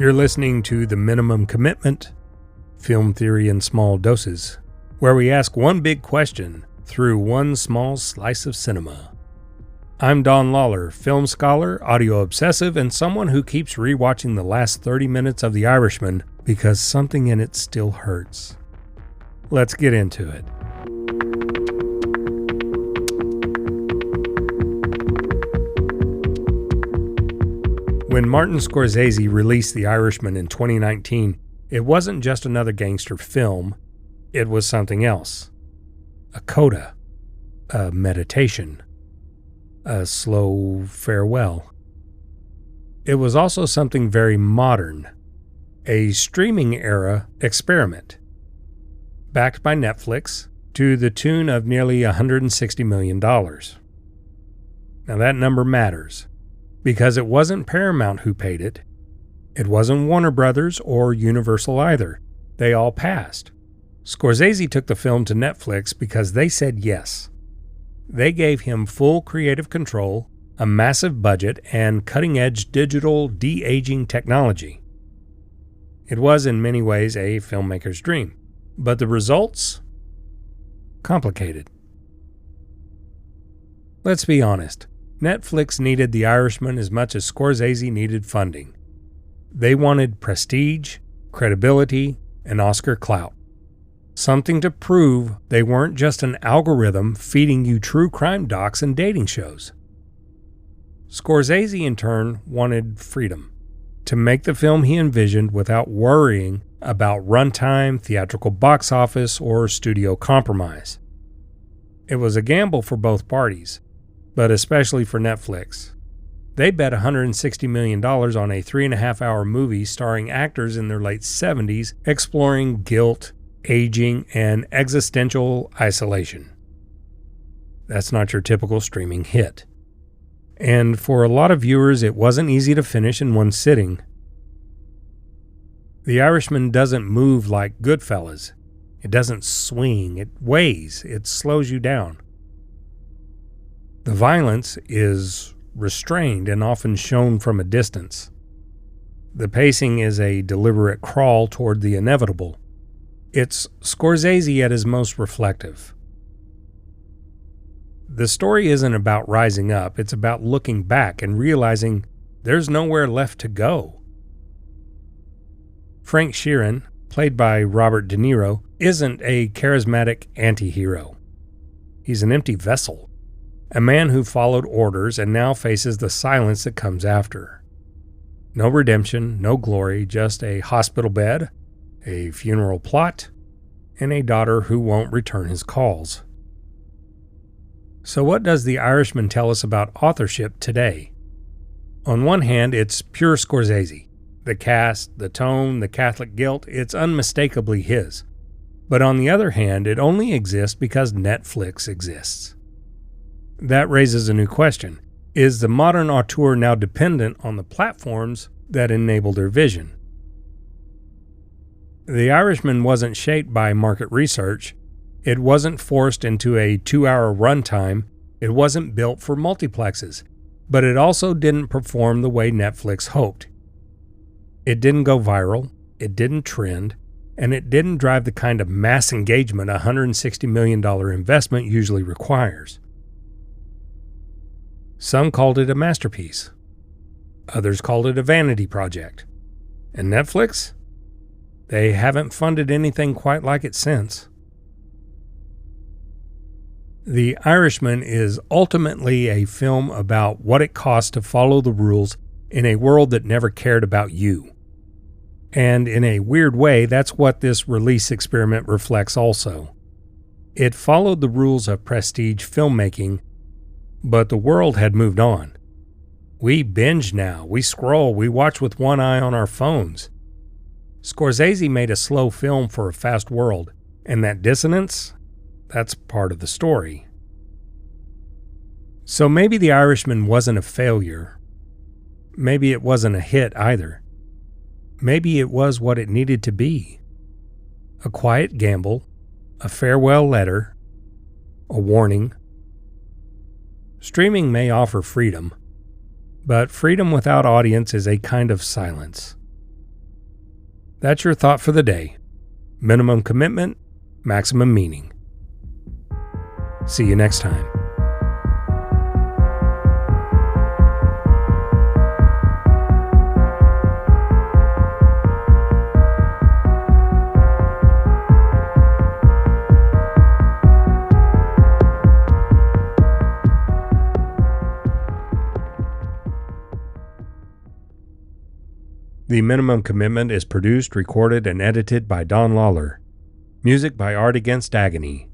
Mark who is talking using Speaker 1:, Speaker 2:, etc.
Speaker 1: You're listening to The Minimum Commitment, Film Theory in Small Doses, where we ask one big question through one small slice of cinema. I'm Don Lawler, film scholar, audio obsessive, and someone who keeps rewatching the last 30 minutes of The Irishman because something in it still hurts. Let's get into it. When Martin Scorsese released The Irishman in 2019, it wasn't just another gangster film, it was something else. A coda, a meditation, a slow farewell. It was also something very modern, a streaming-era experiment, backed by Netflix to the tune of nearly $160 million. Now that number matters, because it wasn't Paramount who paid it. It wasn't Warner Brothers or Universal either. They all passed. Scorsese took the film to Netflix because they said yes. They gave him full creative control, a massive budget, and cutting-edge digital de-aging technology. It was in many ways a filmmaker's dream, but the results? Complicated. Let's be honest. Netflix needed The Irishman as much as Scorsese needed funding. They wanted prestige, credibility, and Oscar clout. Something to prove they weren't just an algorithm feeding you true crime docs and dating shows. Scorsese, in turn, wanted freedom to make the film he envisioned without worrying about runtime, theatrical box office, or studio compromise. It was a gamble for both parties, but especially for Netflix. They bet $160 million on a 3.5-hour movie starring actors in their late 70s exploring guilt, aging, and existential isolation. That's not your typical streaming hit. And for a lot of viewers, it wasn't easy to finish in one sitting. The Irishman doesn't move like Goodfellas. It doesn't swing. It weighs. It slows you down. The violence is restrained and often shown from a distance. The pacing is a deliberate crawl toward the inevitable. It's Scorsese at his most reflective. The story isn't about rising up, it's about looking back and realizing there's nowhere left to go. Frank Sheeran, played by Robert De Niro, isn't a charismatic anti-hero. He's an empty vessel. A man who followed orders and now faces the silence that comes after. No redemption, no glory, just a hospital bed, a funeral plot, and a daughter who won't return his calls. So what does The Irishman tell us about authorship today? On one hand, it's pure Scorsese. The cast, the tone, the Catholic guilt, it's unmistakably his. But on the other hand, it only exists because Netflix exists. That raises a new question. Is the modern auteur now dependent on the platforms that enable their vision? The Irishman wasn't shaped by market research. It wasn't forced into a 2-hour runtime. It wasn't built for multiplexes. But it also didn't perform the way Netflix hoped. It didn't go viral. It didn't trend. And it didn't drive the kind of mass engagement a $160 million investment usually requires. Some called it a masterpiece. Others called it a vanity project. And Netflix? They haven't funded anything quite like it since. The Irishman is ultimately a film about what it costs to follow the rules in a world that never cared about you. And in a weird way, that's what this release experiment reflects also. It followed the rules of prestige filmmaking, but the world had moved on. We binge now, we scroll, we watch with one eye on our phones. Scorsese made a slow film for a fast world, and that dissonance, that's part of the story. So maybe The Irishman wasn't a failure. Maybe it wasn't a hit either. Maybe it was what it needed to be. A quiet gamble, a farewell letter, a warning. Streaming may offer freedom, but freedom without audience is a kind of silence. That's your thought for the day. Minimum commitment, maximum meaning. See you next time. The Minimum Commitment is produced, recorded, and edited by Don Lawler. Music by Art Against Agony.